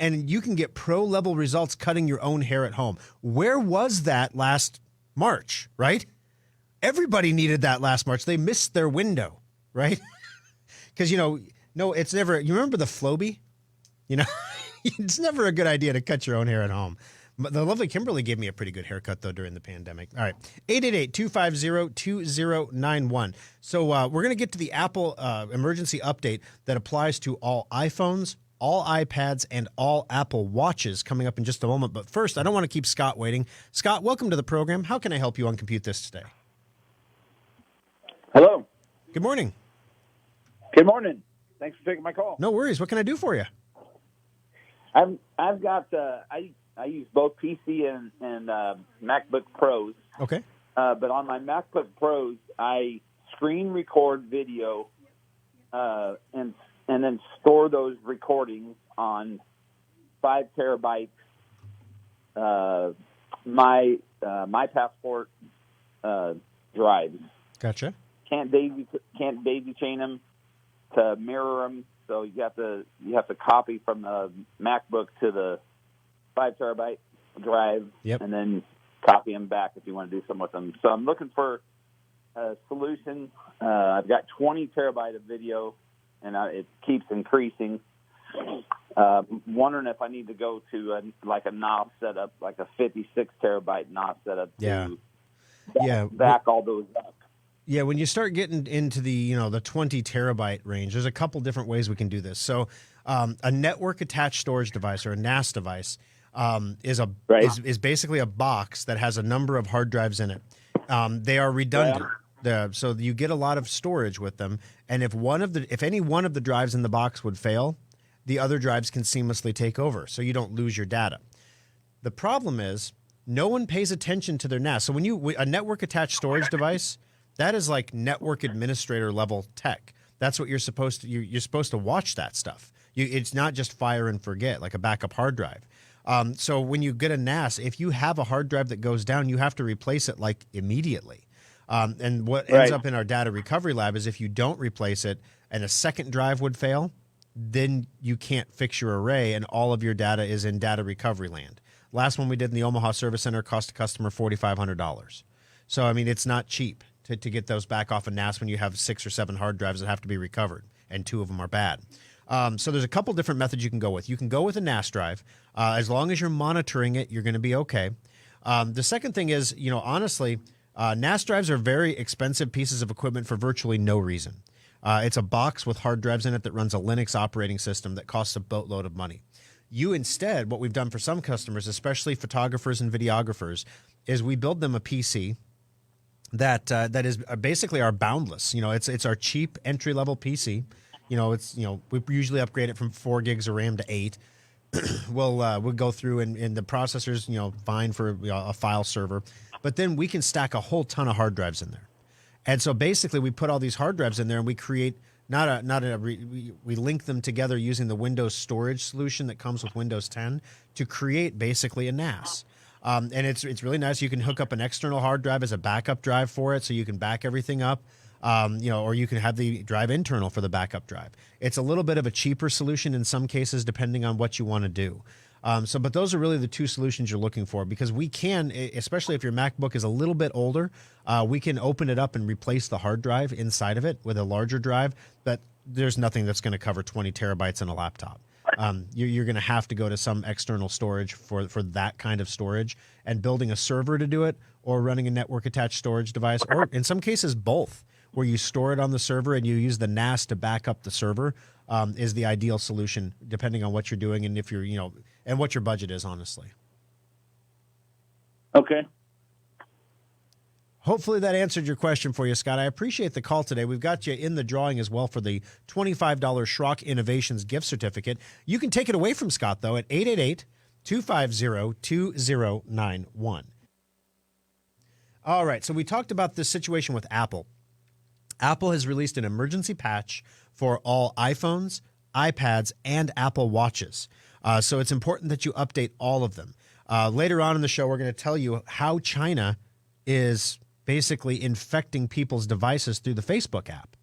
And you can get pro level results cutting your own hair at home. Where was that last March, right? Everybody needed that last March. They missed their window, right? Because, no, it's never, you remember the Flowbee? It's never a good idea to cut your own hair at home. But the lovely Kimberly gave me a pretty good haircut, though, during the pandemic. All right, 888-250-2091. So we're going to get to the Apple emergency update that applies to all iPhones, all iPads, and all Apple Watches coming up in just a moment. But first, I don't want to keep Scott waiting. Scott, welcome to the program. How can I help you on Compute This today? Hello. Good morning. Good morning. Thanks for taking my call. No worries. What can I do for you? I've got I use both PC and MacBook Pros. Okay. But on my MacBook Pros, I screen record video and then store those recordings on 5 terabyte my Passport drives. Gotcha. Can't daisy chain them to mirror them, so you have to copy from the MacBook to the 5 terabyte drive, yep, and then copy them back if you want to do something with them. So I'm looking for a solution. I've got 20 terabyte of video, and it keeps increasing. Wondering if I need to go to a NOS setup, like a 56 terabyte NOS setup to back all those up. Yeah, when you start getting into the the 20 terabyte range, there's a couple different ways we can do this. So, a network attached storage device or a NAS device is basically a box that has a number of hard drives in it. They are redundant, so you get a lot of storage with them. And if any one of the drives in the box would fail, the other drives can seamlessly take over, so you don't lose your data. The problem is no one pays attention to their NAS. So when a network attached storage device, that is like network administrator level tech. That's what you're supposed to. You're supposed to watch that stuff. It's not just fire and forget like a backup hard drive. So when you get a NAS, if you have a hard drive that goes down, you have to replace it like immediately. And what ends up in our data recovery lab is if you don't replace it and a second drive would fail, then you can't fix your array and all of your data is in data recovery land. Last one we did in the Omaha Service Center cost a customer $4,500. So, I mean, it's not cheap to get those back off a NAS when you have 6 or 7 hard drives that have to be recovered, and 2 of them are bad. So there's a couple different methods you can go with. You can go with a NAS drive. As long as you're monitoring it, you're going to be okay. The second thing is, honestly, NAS drives are very expensive pieces of equipment for virtually no reason. It's a box with hard drives in it that runs a Linux operating system that costs a boatload of money. You instead, what we've done for some customers, especially photographers and videographers, is we build them a PC that is basically our boundless. It's our cheap entry level PC. We usually upgrade it from 4 gigs of RAM to 8. We'll go through and the processor's fine for a file server, but then we can stack a whole ton of hard drives in there. And so basically we put all these hard drives in there and we create we link them together using the Windows storage solution that comes with Windows 10 to create basically a NAS. And it's really nice. You can hook up an external hard drive as a backup drive for it, so you can back everything up. Or you can have the drive internal for the backup drive. It's a little bit of a cheaper solution in some cases, depending on what you want to do. But those are really the two solutions you're looking for, because we can, especially if your MacBook is a little bit older, we can open it up and replace the hard drive inside of it with a larger drive. But there's nothing that's going to cover 20 terabytes in a laptop. You're going to have to go to some external storage for that kind of storage, and building a server to do it, or running a network attached storage device, or in some cases both, where you store it on the server and you use the NAS to back up the server, is the ideal solution, depending on what you're doing and if you're, and what your budget is, honestly. Okay. Hopefully that answered your question for you, Scott. I appreciate the call today. We've got you in the drawing as well for the $25 Schrock Innovations gift certificate. You can take it away from Scott, though, at 888-250-2091. All right, so we talked about this situation with Apple. Apple has released an emergency patch for all iPhones, iPads, and Apple Watches. So it's important that you update all of them. Later on in the show, we're going to tell you how China is basically infecting people's devices through the Facebook app.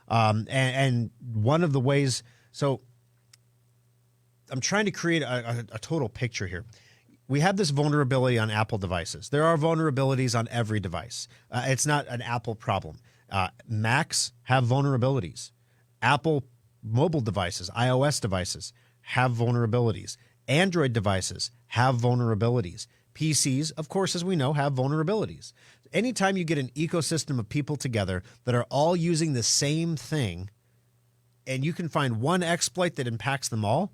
And one of the ways, so I'm trying to create a total picture here. We have this vulnerability on Apple devices. There are vulnerabilities on every device. It's not an Apple problem. Macs have vulnerabilities. Apple mobile devices, iOS devices, have vulnerabilities. Android devices have vulnerabilities. PCs, of course, as we know, have vulnerabilities. Anytime you get an ecosystem of people together that are all using the same thing, and you can find one exploit that impacts them all,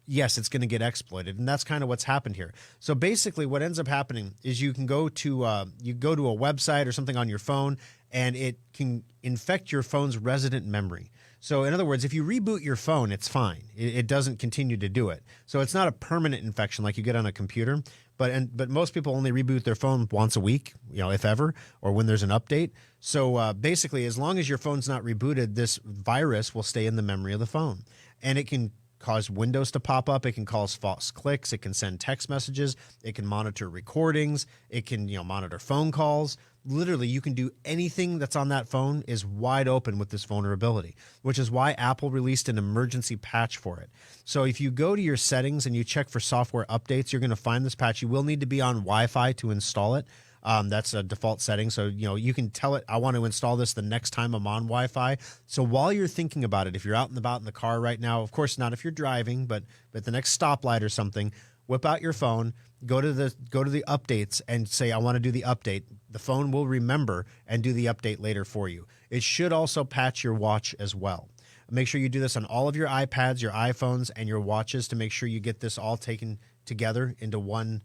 yes, it's going to get exploited, and that's kind of what's happened here. So basically, what ends up happening is you can go to a website or something on your phone, and it can infect your phone's resident memory. So in other words, if you reboot your phone, it's fine. It doesn't continue to do it. So it's not a permanent infection like you get on a computer. But most people only reboot their phone once a week, if ever, or when there's an update. So basically, as long as your phone's not rebooted, this virus will stay in the memory of the phone, and it can cause windows to pop up. It can cause false clicks. It can send text messages. It can monitor recordings. It can, monitor phone calls. Literally, you can do anything that's on that phone is wide open with this vulnerability, which is why Apple released an emergency patch for it. So if you go to your settings and you check for software updates, you're going to find this patch. You will need to be on Wi-Fi to install it. That's a default setting. So, you can tell it, I want to install this the next time I'm on Wi-Fi. So while you're thinking about it, if you're out and about in the car right now, of course not if you're driving, but at the next stoplight or something, whip out your phone, go to the updates and say, I want to do the update. The phone will remember and do the update later for you. It should also patch your watch as well. Make sure you do this on all of your iPads, your iPhones, and your watches to make sure you get this all taken together into one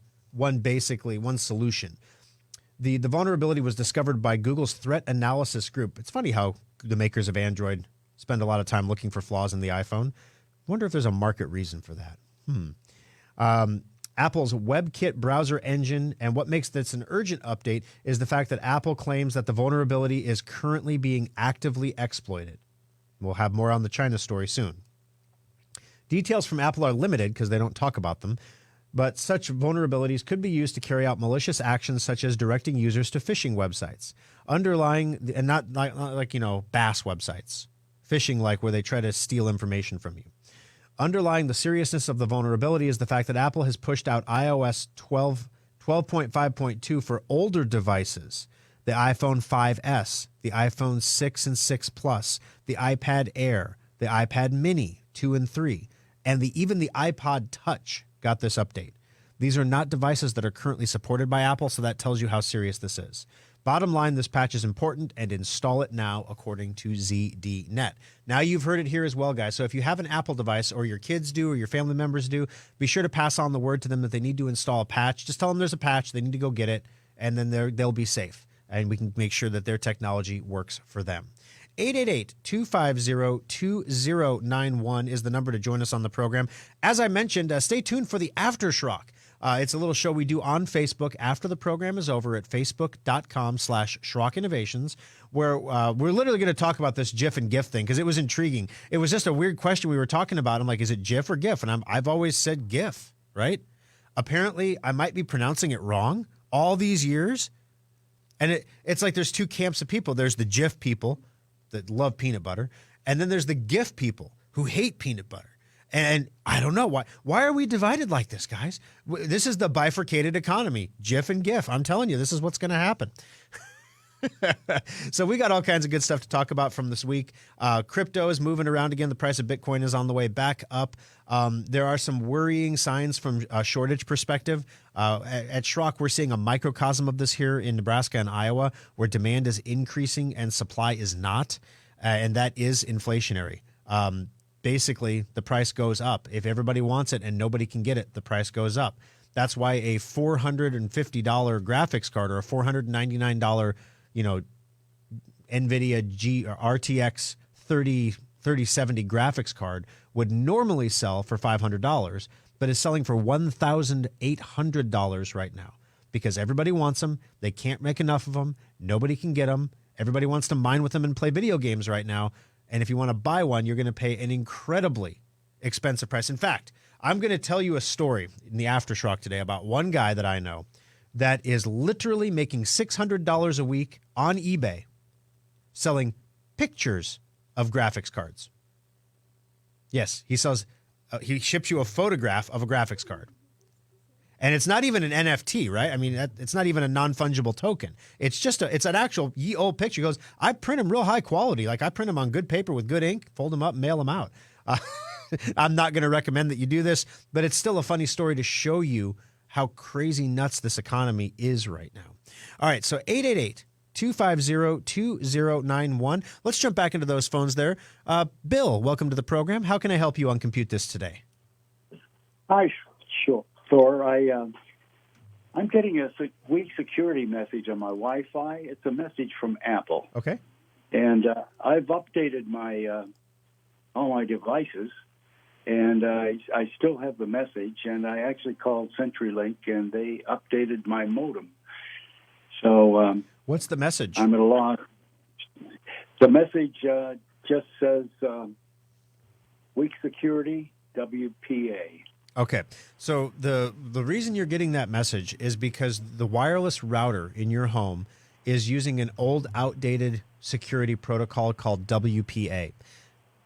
solution. The vulnerability was discovered by Google's threat analysis group. It's funny how the makers of Android spend a lot of time looking for flaws in the iPhone. Wonder if there's a market reason for that. Apple's Webkit browser engine, and what makes this an urgent update is the fact that Apple claims that the vulnerability is currently being actively exploited. We'll have more on the China story soon. Details from Apple are limited because they don't talk about them, but such vulnerabilities could be used to carry out malicious actions such as directing users to phishing websites, underlying, and not like BAS websites, phishing like where they try to steal information from you. Underlying the seriousness of the vulnerability is the fact that Apple has pushed out iOS 12.5.2 for older devices, the iPhone 5S, the iPhone 6 and 6 Plus, the iPad Air, the iPad Mini 2 and 3, and even the iPod Touch got this update. These are not devices that are currently supported by Apple, so that tells you how serious this is. Bottom line, this patch is important, and install it now, according to ZDNet. Now you've heard it here as well, guys. So if you have an Apple device, or your kids do, or your family members do, be sure to pass on the word to them that they need to install a patch. Just tell them there's a patch. They need to go get it, and then they'll be safe, and we can make sure that their technology works for them. 888-250-2091 is the number to join us on the program. As I mentioned, stay tuned for the Aftershock. It's a little show we do on Facebook after the program is over at facebook.com/Schrock Innovations, where we're literally going to talk about this GIF and GIF thing because it was intriguing. It was just a weird question we were talking about. I'm like, is it GIF or GIF? And I've always said GIF, right? Apparently, I might be pronouncing it wrong all these years. And it's like there's two camps of people. There's the Jif people that love peanut butter, and then there's the GIF people who hate peanut butter. And I don't know why. Why are we divided like this, guys? This is the bifurcated economy, Jif and GIF. I'm telling you, this is what's going to happen. So we got all kinds of good stuff to talk about from this week. Crypto is moving around again. The price of Bitcoin is on the way back up. There are some worrying signs from a shortage perspective. At Schrock, we're seeing a microcosm of this here in Nebraska and Iowa, where demand is increasing and supply is not, and that is inflationary. Basically, the price goes up. If everybody wants it and nobody can get it, the price goes up. That's why a $450 graphics card or a $499 NVIDIA or RTX 3070 graphics card would normally sell for $500, but is selling for $1,800 right now because everybody wants them. They can't make enough of them. Nobody can get them. Everybody wants to mine with them and play video games right now. And if you want to buy one, you're going to pay an incredibly expensive price. In fact, I'm going to tell you a story in the Aftershock today about one guy that I know that is literally making $600 a week on eBay selling pictures of graphics cards. Yes, he sells. He ships you a photograph of a graphics card. And it's not even an NFT, right? I mean, it's not even a non-fungible token. It's just it's an actual ye old picture. He goes, I print them real high quality. Like I print them on good paper with good ink, fold them up, mail them out. I'm not going to recommend that you do this, but it's still a funny story to show you how crazy nuts this economy is right now. All right, so 888-250-2091. Let's jump back into those phones there. Bill, welcome to the program. How can I help you on Compute This today? Hi, sure. Thor, I'm getting a weak security message on my Wi-Fi. It's a message from Apple. Okay. And I've updated my all my devices, and I still have the message, and I actually called CenturyLink, and they updated my modem. So what's the message? I'm at a loss. The message just says weak security, WPA. Okay, so the reason you're getting that message is because the wireless router in your home is using an old, outdated security protocol called WPA.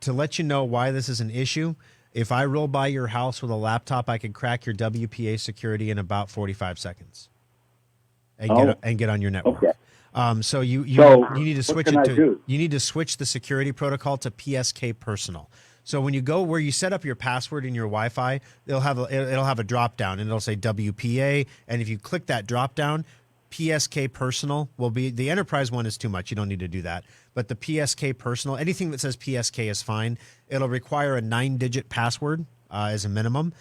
To let you know why this is an issue, if I roll by your house with a laptop, I can crack your WPA security in about 45 seconds and get on your network. Okay. So you need to switch you need to switch the security protocol to PSK Personal. So when you go where you set up your password in your Wi-Fi, it'll have a drop down and it'll say WPA, and if you click that drop down, PSK Personal will be the enterprise one is too much. You don't need to do that. But the PSK Personal, anything that says PSK is fine. It'll require a 9-digit password as a minimum,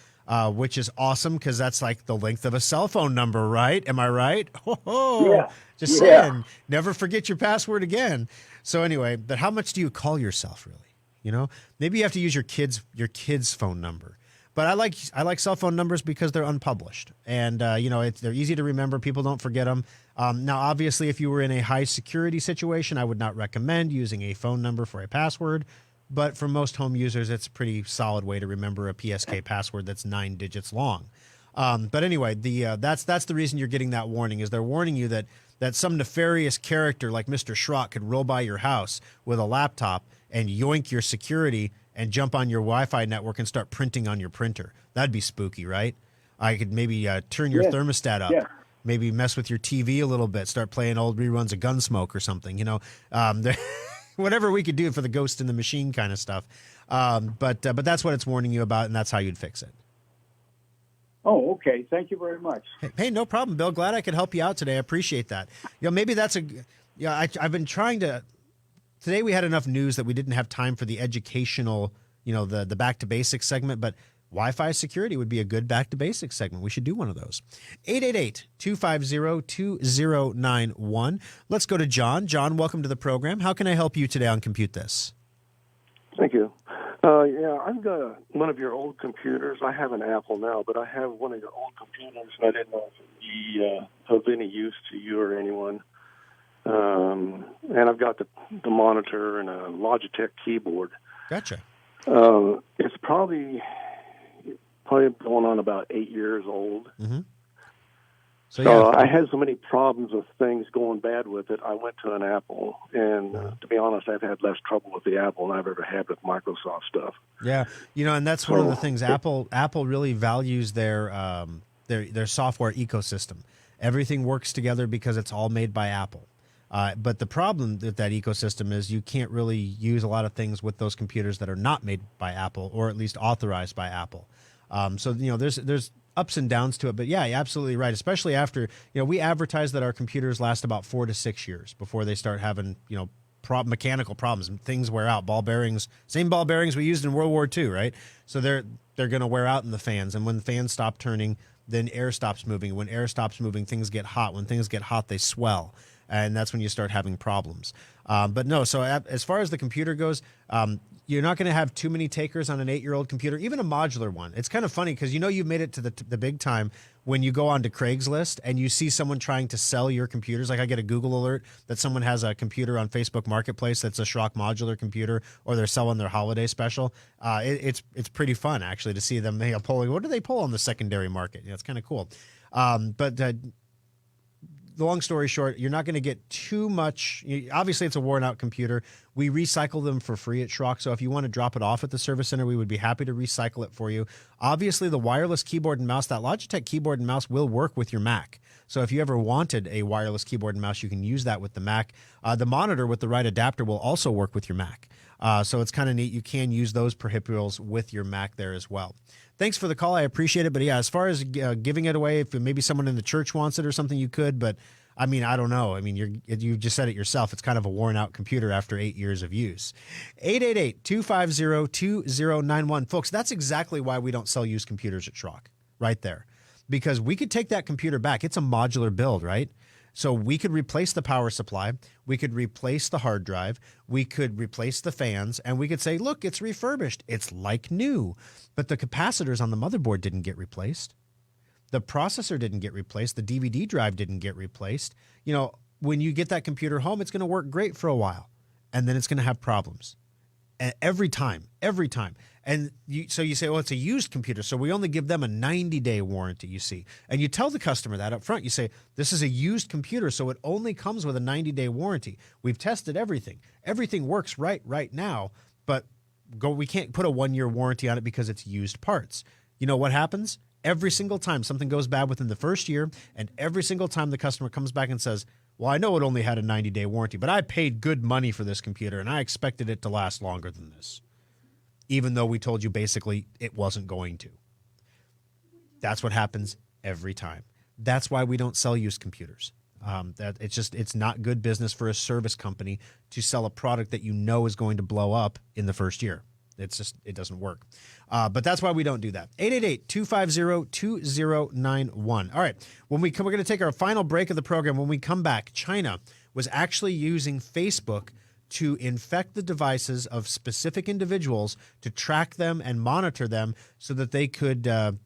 which is awesome because that's like the length of a cell phone number, right? Am I right? Yeah. Just saying, never forget your password again. So anyway, but how much do you call yourself really? You know, maybe you have to use your kid's phone number. But I like cell phone numbers because they're unpublished, and they're easy to remember. People don't forget them. Now, obviously, if you were in a high security situation, I would not recommend using a phone number for a password. But for most home users, it's a pretty solid way to remember a PSK password that's 9 digits long. But anyway, that's the reason you're getting that warning is they're warning you that some nefarious character like Mr. Schrock could roll by your house with a laptop and yoink your security and jump on your Wi-Fi network and start printing on your printer. That'd be spooky, right? I could maybe turn your thermostat up, maybe mess with your TV a little bit, start playing old reruns of Gunsmoke or something, whatever we could do for the Ghost in the Machine kind of stuff. But that's what it's warning you about, and that's how you'd fix it. Oh, okay. Thank you very much. Hey, no problem, Bill. Glad I could help you out today. I appreciate that. Maybe that's I've been trying to. Today we had enough news that we didn't have time for the educational, the back to basics segment, but Wi-Fi security would be a good back to basics segment. We should do one of those. 888-250-2091. Let's go to John. John, welcome to the program. How can I help you today on Compute This? Thank you. I've got one of your old computers. I have an Apple now, but I have one of your old computers, and I didn't know if it would be of any use to you or anyone. And I've got the monitor and a Logitech keyboard. Gotcha. It's probably going on about 8 years old. Mm-hmm. So yeah, I had so many problems with things going bad with it. I went to an Apple, and to be honest, I've had less trouble with the Apple than I've ever had with Microsoft stuff. yeah, and that's one of the things Apple really values their software ecosystem. Everything works together because it's all made by Apple. But the problem with that ecosystem is you can't really use a lot of things with those computers that are not made by Apple, or at least authorized by Apple. So there's ups and downs to it, but yeah, you're absolutely right. Especially after we advertise that our computers last about 4 to 6 years before they start having mechanical problems. Things wear out. Same ball bearings we used in World War II, right? So they're going to wear out in the fans, and when the fans stop turning, then air stops moving. When air stops moving, things get hot. When things get hot, they swell, and that's when you start having problems. But no, so as far as the computer goes, you're not going to have too many takers on an 8-year-old computer, even a modular one. It's kind of funny because you've made it to the big time when you go onto Craigslist and you see someone trying to sell your computers. Like I get a Google alert that someone has a computer on Facebook Marketplace that's a Schrock modular computer, or they're selling their holiday special. It's pretty fun actually to see them pulling. What do they pull on the secondary market? It's kind of cool. But the long story short, you're not going to get too much. Obviously, it's a worn-out computer. We recycle them for free at Schrock, so if you want to drop it off at the service center, we would be happy to recycle it for you. Obviously, the wireless keyboard and mouse, that Logitech keyboard and mouse will work with your Mac. So if you ever wanted a wireless keyboard and mouse, you can use that with the Mac. The monitor with the right adapter will also work with your Mac. So it's kind of neat. You can use those peripherals with your Mac there as well. Thanks for the call. I appreciate it. But yeah, as far as giving it away, if maybe someone in the church wants it or something, you could. But I mean, I don't know. I mean, you just said it yourself. It's kind of a worn out computer after 8 years of use. 888-250-2091. Folks, that's exactly why we don't sell used computers at Schrock right there. Because we could take that computer back. It's a modular build, right? So we could replace the power supply, we could replace the hard drive, we could replace the fans, and we could say, look, it's refurbished. It's like new. But the capacitors on the motherboard didn't get replaced. The processor didn't get replaced. The DVD drive didn't get replaced. When you get that computer home, it's going to work great for a while, and then it's going to have problems. Every time. And so you say, well, it's a used computer, so we only give them a 90-day warranty, you see. And you tell the customer that up front. You say, this is a used computer, so it only comes with a 90-day warranty. We've tested everything. Everything works right now, but we can't put a 1-year warranty on it because it's used parts. You know what happens? Every single time something goes bad within the first year, and every single time the customer comes back and says, well, I know it only had a 90-day warranty, but I paid good money for this computer, and I expected it to last longer than this, even though we told you basically it wasn't going to. That's what happens every time. That's why we don't sell used computers. It's not good business for a service company to sell a product that you know is going to blow up in the first year. It doesn't work. But that's why we don't do that. 888-250-2091. All right. We're going to take our final break of the program. When we come back, China was actually using Facebook to infect the devices of specific individuals to track them and monitor them so that they could, do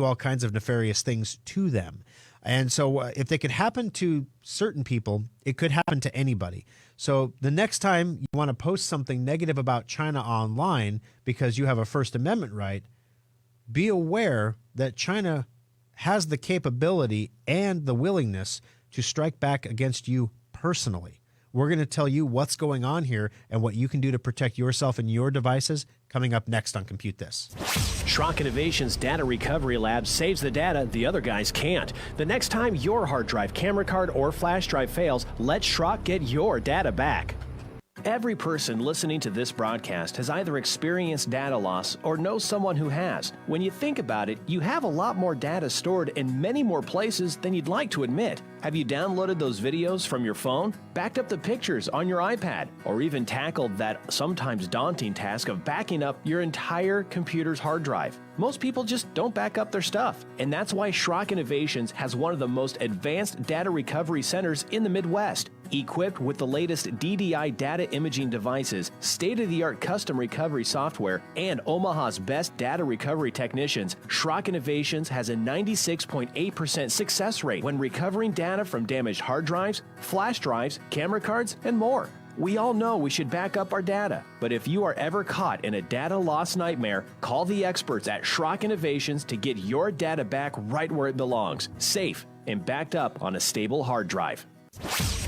all kinds of nefarious things to them. And so if they could happen to certain people, it could happen to anybody. So the next time you want to post something negative about China online because you have a First Amendment right, be aware that China has the capability and the willingness to strike back against you personally. We're going to tell you what's going on here and what you can do to protect yourself and your devices coming up next on Compute This. Schrock Innovations Data Recovery Lab saves the data the other guys can't. The next time your hard drive, camera card, or flash drive fails, let Schrock get your data back. Every person listening to this broadcast has either experienced data loss or knows someone who has. When you think about it, you have a lot more data stored in many more places than you'd like to admit. Have you downloaded those videos from your phone, backed up the pictures on your iPad, or even tackled that sometimes daunting task of backing up your entire computer's hard drive? Most people just don't back up their stuff, and that's why Schrock Innovations has one of the most advanced data recovery centers in the Midwest. Equipped with the latest DDI data imaging devices, state-of-the-art custom recovery software, and Omaha's best data recovery technicians, Schrock Innovations has a 96.8% success rate when recovering data from damaged hard drives, flash drives, camera cards, and more. We all know we should back up our data, but if you are ever caught in a data loss nightmare, call the experts at Schrock Innovations to get your data back right where it belongs, safe and backed up on a stable hard drive.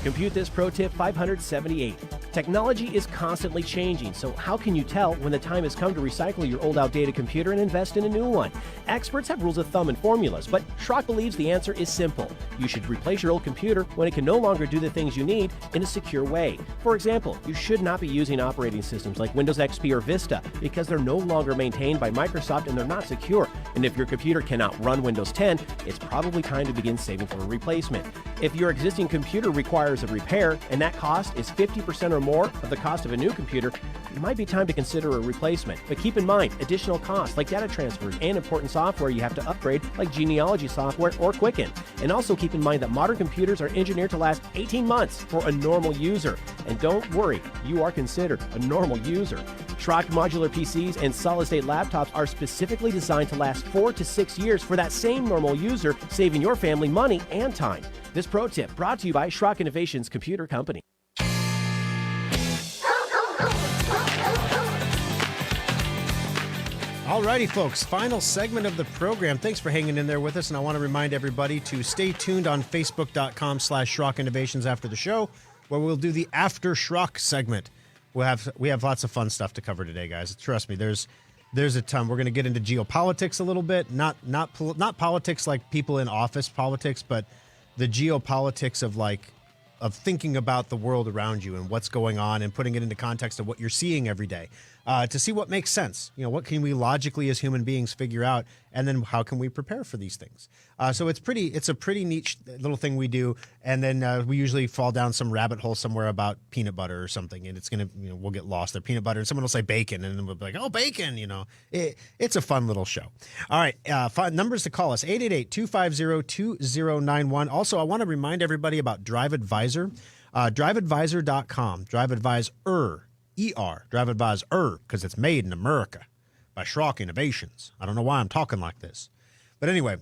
Compute This Pro Tip 578. Technology is constantly changing, so how can you tell when the time has come to recycle your old outdated computer and invest in a new one? Experts have rules of thumb and formulas, but Schrock believes the answer is simple. You should replace your old computer when it can no longer do the things you need in a secure way. For example, you should not be using operating systems like Windows XP or Vista because they're no longer maintained by Microsoft and they're not secure. And if your computer cannot run Windows 10, it's probably time to begin saving for a replacement. If your existing computer requires a repair and that cost is 50% or more of the cost of a new computer, it might be time to consider a replacement. But keep in mind, additional costs like data transfers and important software you have to upgrade like genealogy software or Quicken. And also keep in mind that modern computers are engineered to last 18 months for a normal user. And don't worry, you are considered a normal user. Schrock modular PCs and solid-state laptops are specifically designed to last 4 to 6 years for that same normal user, saving your family money and time. This pro tip brought to you by Schrock Innovations Computer Company. Alrighty, folks, final segment of the program. Thanks for hanging in there with us, and I want to remind everybody to stay tuned on Facebook.com/Schrock Innovations after the show, where we'll do the After Schrock segment. We have lots of fun stuff to cover today, guys. Trust me, there's a ton. We're going to get into geopolitics a little bit, not politics like people in office politics, but the geopolitics of thinking about the world around you and what's going on and putting it into context of what you're seeing every day to see what makes sense. You know, what can we logically as human beings figure out, and then how can we prepare for these things? So it's a pretty neat little thing we do, and then we usually fall down some rabbit hole somewhere about peanut butter or something, and it's gonna, we'll get lost there. Peanut butter, and someone will say bacon, and then we'll be like, oh, bacon, It's a fun little show. All right, numbers to call us, 888-250-2091. Also, I want to remind everybody about Drive Advisor, driveadvisor.com, Drive Advisor, Drive Advisor, because it's made in America by Schrock Innovations. I don't know why I'm talking like this. But anyway,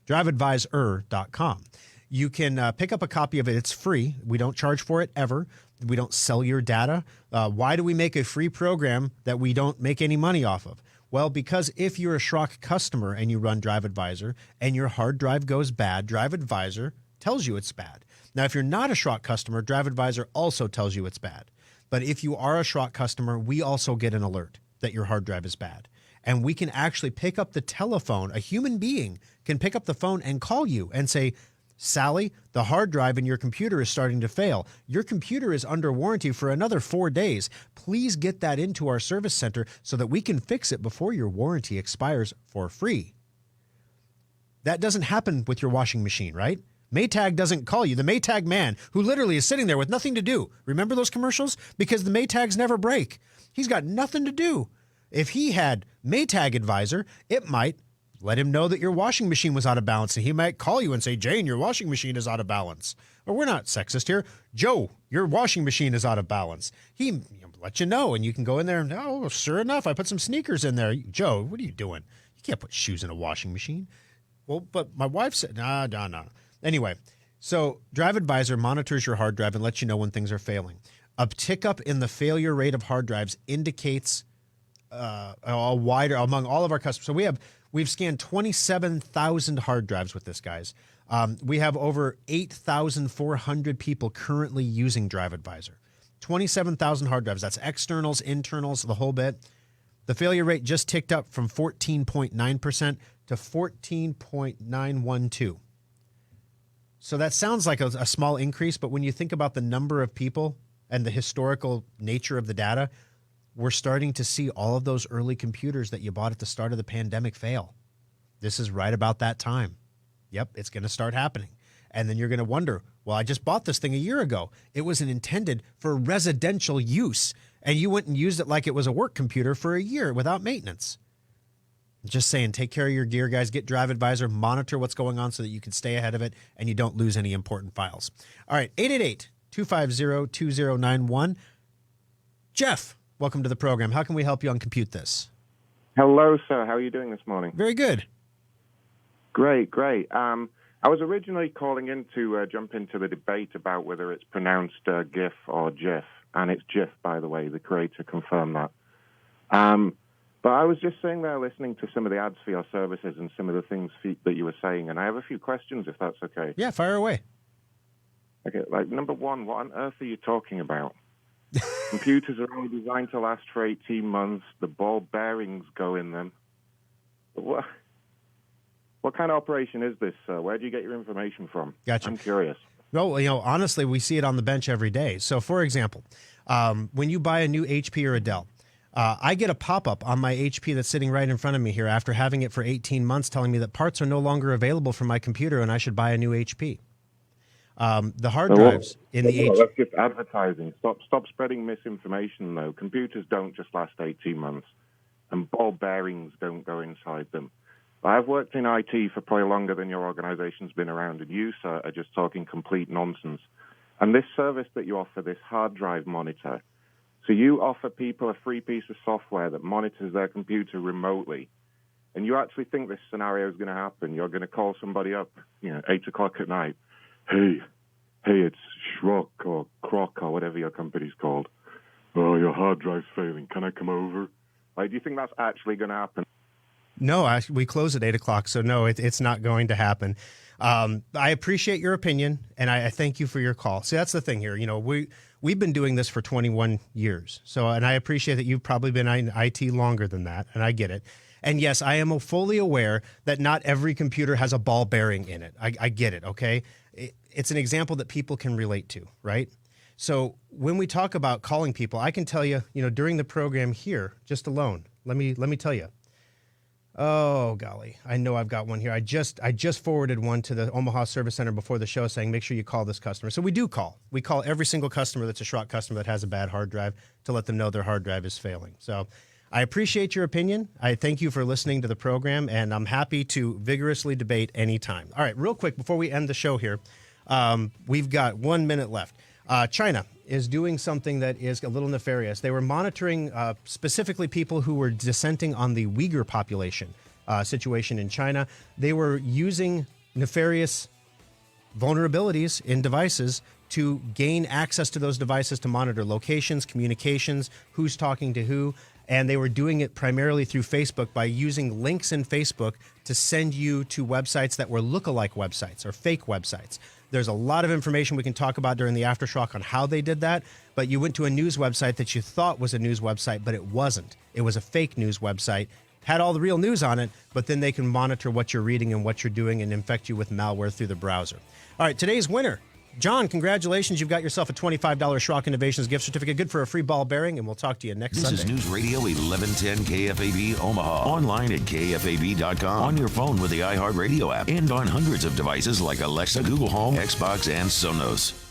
driveadvisor.com. You can pick up a copy of it. It's free. We don't charge for it ever. We don't sell your data. Why do we make a free program that we don't make any money off of? Well, because if you're a Schrock customer and you run Drive Advisor and your hard drive goes bad, Drive Advisor tells you it's bad. Now, if you're not a Schrock customer, Drive Advisor also tells you it's bad. But if you are a Schrock customer, we also get an alert that your hard drive is bad. And we can actually pick up the telephone. A human being can pick up the phone and call you and say, Sally, the hard drive in your computer is starting to fail. Your computer is under warranty for another 4 days. Please get that into our service center so that we can fix it before your warranty expires for free. That doesn't happen with your washing machine, right? Maytag doesn't call you. The Maytag man who literally is sitting there with nothing to do. Remember those commercials? Because the Maytags never break. He's got nothing to do. If he had Maytag Advisor, it might let him know that your washing machine was out of balance, and he might call you and say, Jane, your washing machine is out of balance. Or we're not sexist here. Joe, your washing machine is out of balance. He let you know, and you can go in there and, oh, sure enough, I put some sneakers in there. Joe, what are you doing? You can't put shoes in a washing machine. Well, but my wife said, no. Anyway, so Drive Advisor monitors your hard drive and lets you know when things are failing. A tick up in the failure rate of hard drives indicates a wider among all of our customers. So we've scanned 27,000 hard drives with this, guys. We have over 8,400 people currently using Drive Advisor. 27,000 hard drives. That's externals, internals, the whole bit. The failure rate just ticked up from 14.9% to 14.912. So that sounds like a small increase, but when you think about the number of people and the historical nature of the data, we're starting to see all of those early computers that you bought at the start of the pandemic fail. This is right about that time. Yep, it's going to start happening. And then you're going to wonder, well, I just bought this thing a year ago. It was intended for residential use, and you went and used it like it was a work computer for a year without maintenance. Just saying, take care of your gear, guys. Get Drive Advisor, monitor what's going on so that you can stay ahead of it and you don't lose any important files. All right, 888-250-2091. Jeff, welcome to the program. How can we help you on Compute This? Hello, sir. How are you doing this morning? Very good. Great. I was originally calling in to jump into the debate about whether it's pronounced GIF or JIF. And it's Jif, by the way, the creator confirmed that. But I was just sitting there listening to some of the ads for your services and some of the things that you were saying, and I have a few questions, if that's okay. Yeah, fire away. Okay, like, number one, what on earth are you talking about? Computers are only designed to last for 18 months. The ball bearings go in them. What kind of operation is this, sir? Where do you get your information from? Gotcha. I'm curious. No, honestly, we see it on the bench every day. So, for example, when you buy a new HP or a Dell, I get a pop-up on my HP that's sitting right in front of me here after having it for 18 months telling me that parts are no longer available for my computer and I should buy a new HP. The hard drives in the HP... That's just advertising. Stop spreading misinformation, though. Computers don't just last 18 months, and ball bearings don't go inside them. I've worked in IT for probably longer than your organization's been around, and you, sir, are just talking complete nonsense. And this service that you offer, this hard drive monitor, so you offer people a free piece of software that monitors their computer remotely, and you actually think this scenario is going to happen. You're going to call somebody up, 8 o'clock at night. Hey, it's Schrock or Croc or whatever your company's called. Oh, your hard drive's failing. Can I come over? Like, do you think that's actually going to happen? No, we close at 8 o'clock, so no, it's not going to happen. I appreciate your opinion, and I thank you for your call. See, that's the thing here. We've been doing this for 21 years, and I appreciate that you've probably been in IT longer than that, and I get it. And yes, I am fully aware that not every computer has a ball bearing in it. I get it, okay? It's an example that people can relate to, right? So when we talk about calling people, I can tell you, during the program here, just alone, let me tell you. Oh, golly. I know I've got one here. I just forwarded one to the Omaha Service Center before the show saying, make sure you call this customer. So we do call. We call every single customer that's a Schrock customer that has a bad hard drive to let them know their hard drive is failing. So I appreciate your opinion. I thank you for listening to the program, and I'm happy to vigorously debate anytime. All right, real quick, before we end the show here, we've got 1 minute left. China is doing something that is a little nefarious. They were monitoring specifically people who were dissenting on the Uyghur population situation in China. They were using nefarious vulnerabilities in devices to gain access to those devices to monitor locations, communications, who's talking to who. And they were doing it primarily through Facebook by using links in Facebook to send you to websites that were lookalike websites or fake websites. There's a lot of information we can talk about during the Aftershock on how they did that, but you went to a news website that you thought was a news website, but it wasn't. It was a fake news website, had all the real news on it, but then they can monitor what you're reading and what you're doing and infect you with malware through the browser. All right, today's winner. John, congratulations. You've got yourself a $25 Schrock Innovations gift certificate, good for a free ball bearing, and we'll talk to you next Sunday. This is News Radio 1110 KFAB Omaha. Online at KFAB.com. On your phone with the iHeartRadio app. And on hundreds of devices like Alexa, Google Home, Xbox, and Sonos.